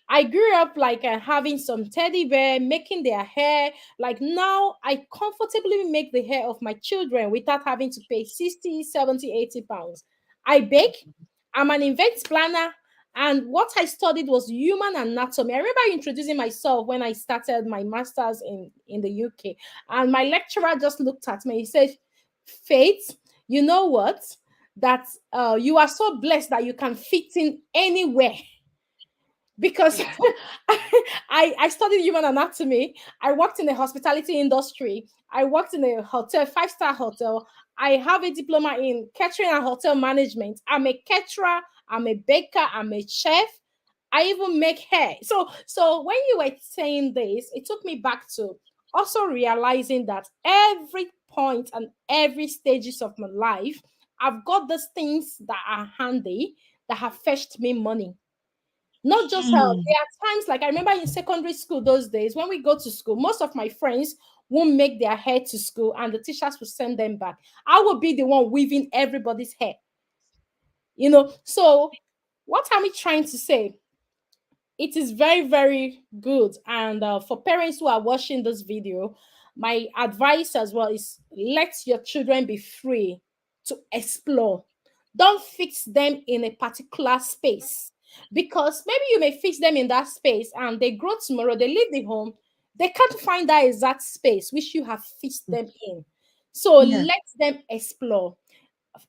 I grew up like having some teddy bear, making their hair. Like now, I comfortably make the hair of my children without having to pay 60, 70, 80 pounds. I bake. I'm an event planner. And what I studied was human anatomy. I remember introducing myself when I started my master's in the UK. And my lecturer just looked at me. He said, Faith, you know what? That you are so blessed that you can fit in anywhere because I studied human anatomy. I worked in the hospitality industry. I worked in a hotel, five-star hotel. I have a diploma in catering and hotel management. I'm a caterer. I'm a baker. I'm a chef. I even make hair. So when you were saying this, it took me back to also realizing that every point and every stages of my life, I've got those things that are handy that have fetched me money. Not just help.
Hmm.
There are times like I remember in secondary school those days when we go to school, most of my friends won't make their hair to school and the teachers will send them back. I will be the one weaving everybody's hair. So what am I trying to say? It is very, very good. And for parents who are watching this video, my advice as well is let your children be free to explore. Don't fix them in a particular space, because maybe you may fix them in that space and they grow tomorrow, they leave the home, they can't find that exact space which you have fixed them in. So
Yeah.
let them explore.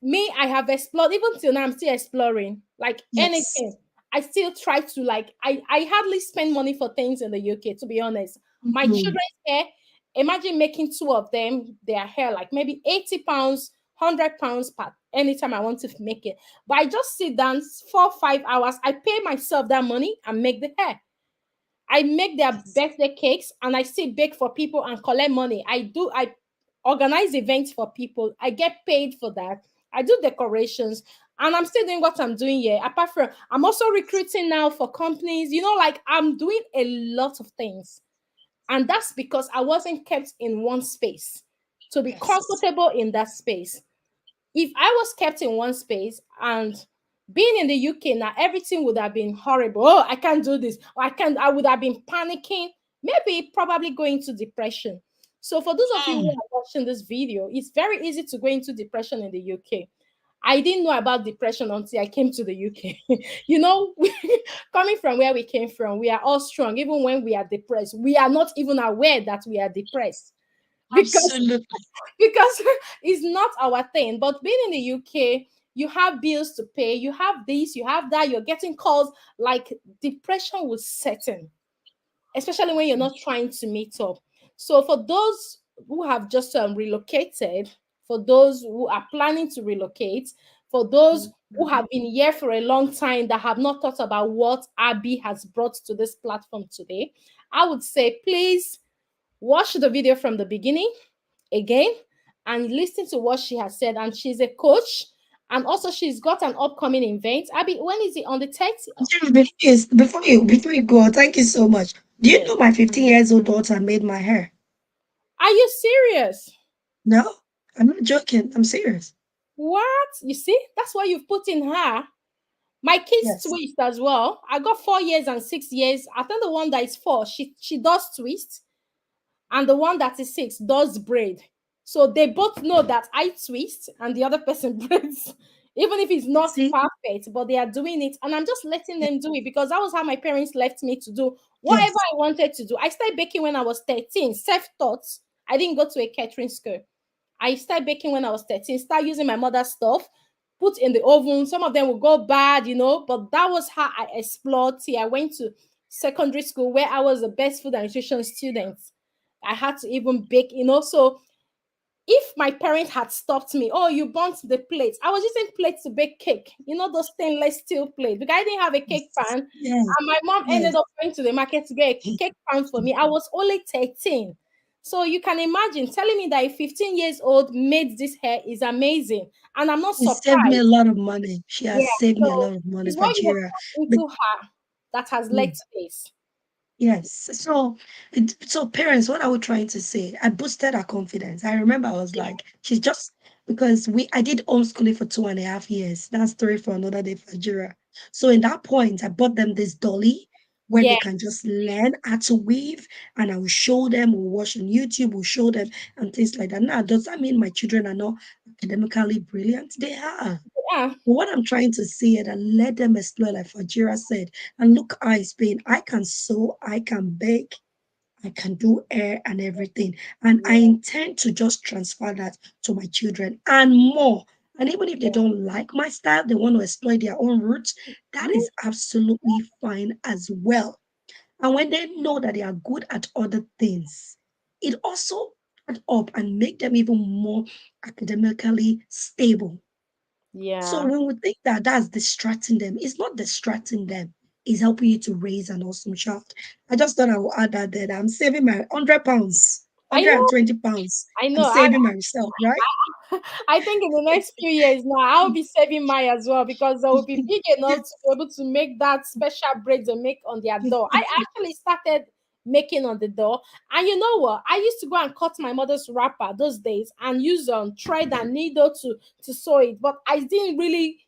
Me, I have explored even till now. I'm still exploring. Like
Yes.
anything, I still try to like. I hardly spend money for things in the UK. To be honest, my
Hmm.
children's hair. Imagine making two of them their hair like maybe £80, £100 per anytime I want to make it. But I just sit down 4 5 hours. I pay myself that money and make the hair. I make their birthday cakes and I still bake for people and collect money. I organize events for people. I get paid for that. I do decorations and I'm still doing what I'm doing here. Apart from, I'm also recruiting now for companies, like I'm doing a lot of things. And that's because I wasn't kept in one space. To be
Yes.
comfortable in that space, if I was kept in one space and being in the UK now, everything would have been horrible. Oh, I can't do this. Or I would have been panicking, maybe probably going to depression. So for those of you who
Hmm.
are watching this video, it's very easy to go into depression in the UK. I didn't know about depression until I came to the UK. you know, coming from where we came from, we are all strong. Even when we are depressed, we are not even aware that we are depressed because
Absolutely.
because it's not our thing. But being in the UK, you have bills to pay, you have this, you have that, you're getting calls, like depression will set in, especially when you're not trying to meet up. So for those who have just relocated, for those who are planning to relocate, for those who have been here for a long time that have not thought about what Abby has brought to this platform today, I would say please watch the video from the beginning again and listen to what she has said. And she's a coach, and also she's got an upcoming event. Abby, when is it? On the 30th?
Yes, before you go, thank you so much. Do you
Yes.
know my 15 years old daughter made my hair?
Are you serious?
No, I'm not joking. I'm serious.
What? You see, that's why you've put in her. My kids
Yes.
twist as well. I got 4 years and 6 years. I think the one that is four, she does twist, and the one that is six does braid. So they both know that I twist and the other person braids, even if it's not
See?
perfect, but they are doing it. And I'm just letting them do it because that was how my parents left me to do whatever
Yes.
I wanted to do. I started baking when I was 13, self taught. I didn't go to a catering school. I started baking when I was 13, start using my mother's stuff, put in the oven. Some of them will go bad, but that was how I explored tea. I went to secondary school where I was the best food and nutrition student. I had to even bake, So if my parents had stopped me, oh, you burnt the plates. I was using plates to bake cake, those stainless steel plates. Because I didn't have a cake pan.
Yes.
And my mom ended
Yes.
up going to the market to get a cake pan for me. I was only 13. So you can imagine telling me that a 15 years old made this hair is amazing. And I'm not
She saved me a
surprised.
lot of money. She
Yeah.
has saved me a
So
lot of money,
it's what you have
Fajira.
put into her that has led
But
to this.
yes. So parents, what are we trying to say? I boosted her confidence. I remember I was
Yeah.
like, she's just because I did homeschooling for 2.5 years. That's story for another day for Jira. So in that point, I bought them this dolly where they
Yeah.
can just learn how to weave, and I will show them, we'll watch on YouTube, we'll show them and things like that. Now, does that mean my children are not academically brilliant? They are.
Yeah.
But what I'm trying to say is that let them explore, like Fajira said, and look how it's been. I can sew, I can bake, I can do hair and everything. And I
Yeah.
intend to just transfer that to my children and more. And even if they
Yeah.
don't like my style, they want to explore their own roots, that
Mhm.
is absolutely fine as well. And when they know that they are good at other things, it also add up and make them even more academically stable. So
Yeah.
when we think that that's distracting them, it's not distracting them. It's helping you to raise an awesome child. I just thought I would add that I'm saving my £100.
I know,
120 pounds.
I
I'm
know.
saving myself, right?
I think in the next few years now, I'll be saving mine as well because they will be big enough to be able to make that special braids they make on their door. I actually started making on the door, and you know what? I used to go and cut my mother's wrapper those days and use thread and needle to sew it, but I didn't really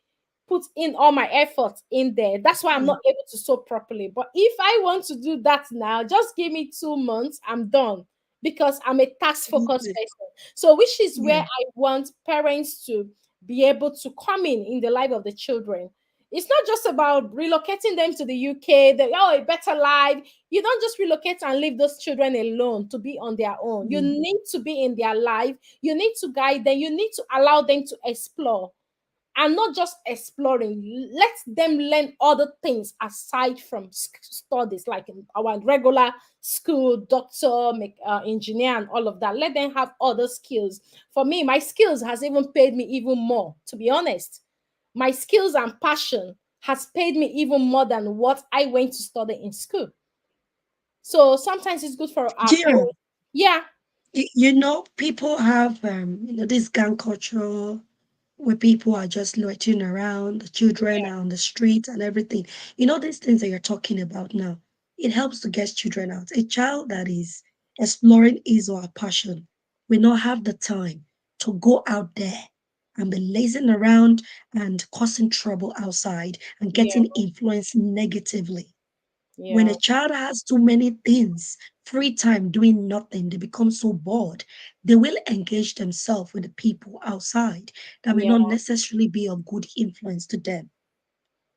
put in all my effort in there. That's why I'm not able to sew properly. But if I want to do that now, just give me 2 months, I'm done because I'm a task focused person. So, which is where
Yeah.
I want parents to be able to come in the life of the children. It's not just about relocating them to the UK, a better life. You don't just relocate and leave those children alone to be on their own. You
Mm.
need to be in their life. You need to guide them. You need to allow them to explore and not just exploring. Let them learn other things aside from studies, like in our regular school, doctor, engineer, and all of that. Let them have other skills. For me, my skills has even paid me even more, to be honest. My skills and passion has paid me even more than what I went to study in school. So sometimes it's good for our
Jira,
parents. Yeah,
people have this gang culture where people are just loitering around, the children
yeah,
are on the street and everything. These things that you're talking about now, it helps to get children out. A child that is exploring his or her passion will not have the time to go out there and be lazing around and causing trouble outside and
yeah,
getting influenced negatively. When a
yeah,
child has too many things, free time doing nothing, they become so bored. They will engage themselves with the people outside that may
yeah,
not necessarily be of good influence to them.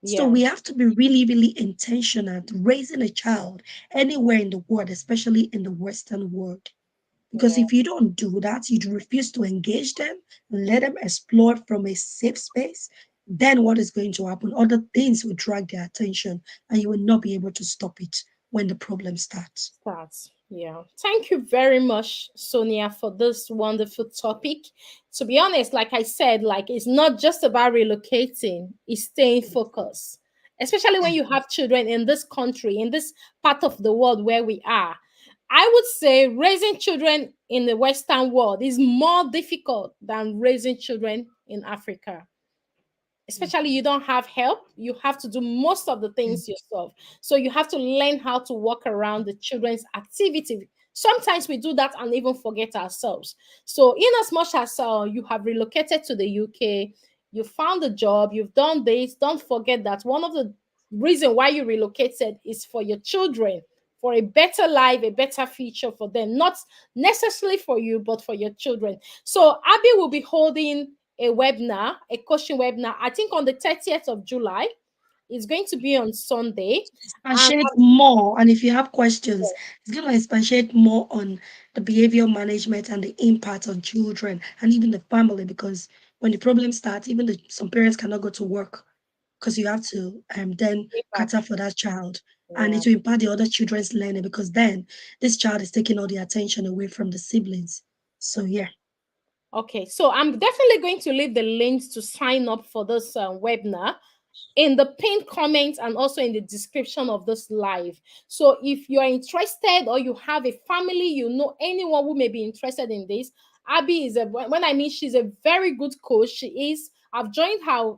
So
yeah,
we have to be really, really intentional raising a child anywhere in the world, especially in the Western world. Because
yeah.
if you don't do that, you refuse to engage them, let them explore from a safe space, then what is going to happen? Other things will drag their attention and you will not be able to stop it when the problem starts.
Starts. Yeah. Thank you very much, Sonia, for this wonderful topic. To be honest, like I said, like it's not just about relocating, it's staying focused. Especially when you have children in this country, in this part of the world where we are. I would say raising children in the Western world is more difficult than raising children in Africa. Especially you don't have help, you have to do most of the things yourself, so you have to learn how to work around the children's activity. Sometimes we do that and even forget ourselves. So in as much as you have relocated to the UK, you found a job, you've done this, don't forget that one of the reason why you relocated is for your children, for a better life, a better future for them, not necessarily for you but for your children. So Abby will be holding a webinar, a coaching webinar, I think on the 30th of July. It's going to be on Sunday. And
Expatiate more, and if you have questions, it's going to expatiate more on the behavior management and the impact on children and even the family. Because when the problem starts, even some parents cannot go to work because you have to then cater
impact.
for that child, and
Yeah.
it will impact the other children's learning because then this child is taking all the attention away from the siblings. So yeah.
Okay, so I'm definitely going to leave the links to sign up for this webinar in the pinned comments and also in the description of this live. So if you're interested or you have a family, you know anyone who may be interested in this, Abby is when I mean she's a very good coach. She is. I've joined her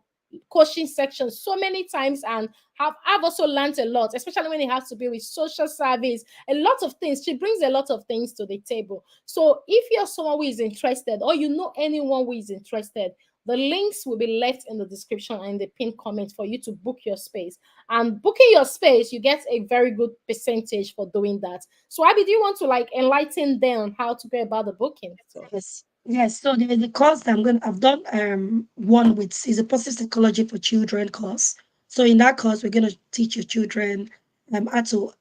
coaching section so many times and I've also learned a lot, especially when it has to be with social service, a lot of things. She brings a lot of things to the table. So if you're someone who is interested or you know anyone who is interested, the links will be left in the description and in the pinned comment for you to book your space. And booking your space, you get a very good percentage for doing that. So, Abby, do you want to like enlighten them on how to go about the booking? So,
Yes, yes. So there is a course that I've done one with is a positive psychology for children course. So in that course, we're gonna teach your children how to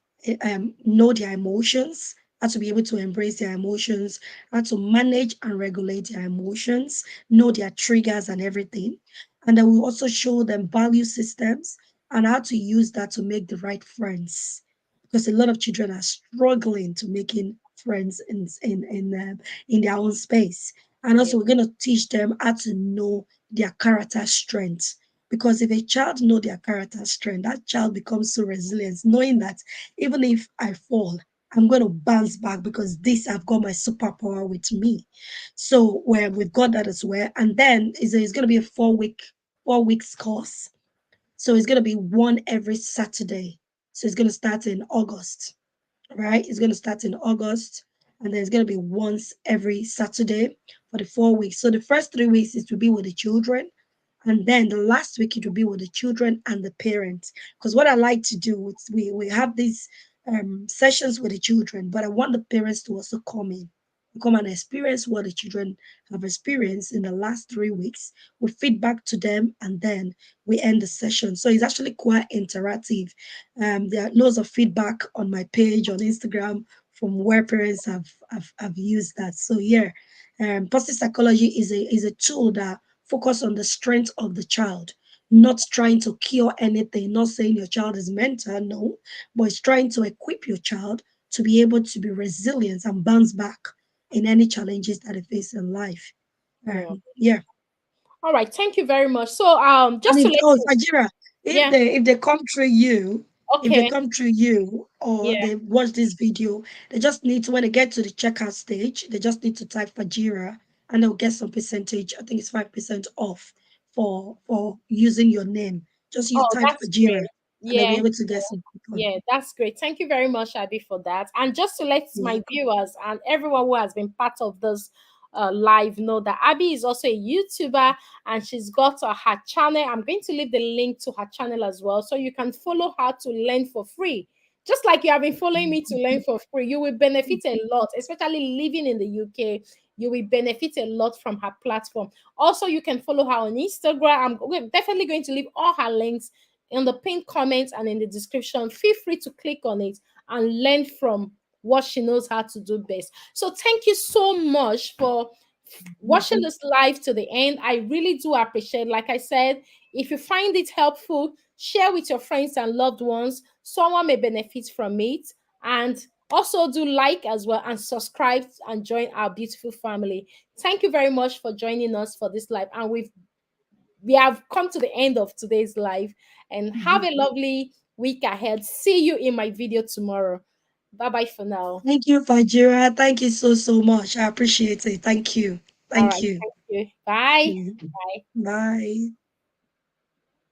know their emotions, how to be able to embrace their emotions, how to manage and regulate their emotions, know their triggers and everything. And then we also show them value systems and how to use that to make the right friends. Because a lot of children are struggling to making friends in their own space. And
yeah,
also, we're going to teach them how to know their character strengths. Because if a child know their character strength, that child becomes so resilient, knowing that even if I fall, I'm going to bounce back because this I've got my superpower with me. So where we've got that as well. And then it's going to be a 4 weeks course. So it's going to be one every Saturday. So it's going to start in August, right? It's going to start in August, and then it's going to be once every Saturday for the 4 weeks. So the first 3 weeks is to be with the children, and then the last week it will be with the children and the parents. Because what I like to do is we have these sessions with the children, but I want the parents to also come and experience what the children have experienced in the last 3 weeks. We feedback to them, and then we end the session. So it's actually quite interactive. There are loads of feedback on my page on Instagram from where parents have used that. So yeah, positive psychology is a tool that focus on the strength of the child, not trying to cure anything, not saying your child is mental, no, but it's trying to equip your child to be able to be resilient and bounce back in any challenges that they face in life.
Yeah.
Yeah.
All right. Thank you very much. So
And
just to let you,
Fajira, if
yeah.
they come through you, if they
Okay.
come through you or
Yeah.
they watch this video, they just need to, when they get to the checkout stage, they just need to type Fajira and they'll get some percentage. I think it's 5% off for using your name. Just use
Oh,
type
that's great.
Fajira and they'll be
Yeah.
able to get some coupon.
Yeah, that's great. Thank you very much, Abby, for that. And just to let
You're
my
welcome.
viewers and everyone who has been part of this live know that Abby is also a YouTuber and she's got her channel. I'm going to leave the link to her channel as well, so you can follow her to learn for free. Just like you have been following me to learn for free, you will benefit a lot, especially living in the UK. You will benefit a lot from her platform. Also, you can follow her on Instagram. We're definitely going to leave all her links in the pinned comments and in the description. Feel free to click on it and learn from what she knows how to do best. So thank you so much for watching this live to the end. I really do appreciate. Like I said, if you find it helpful, share with your friends and loved ones. Someone may benefit from it. And also do like as well and subscribe and join our beautiful family. Thank you very much for joining us for this live. And we have come to the end of today's live, and have a lovely week ahead. See you in my video tomorrow. Bye bye for now.
Thank you, Fajira. Thank you so much. I appreciate it. Thank you.
All
Thank
right.
you.
Thank you. Bye.
Mhm.
Bye.
Bye.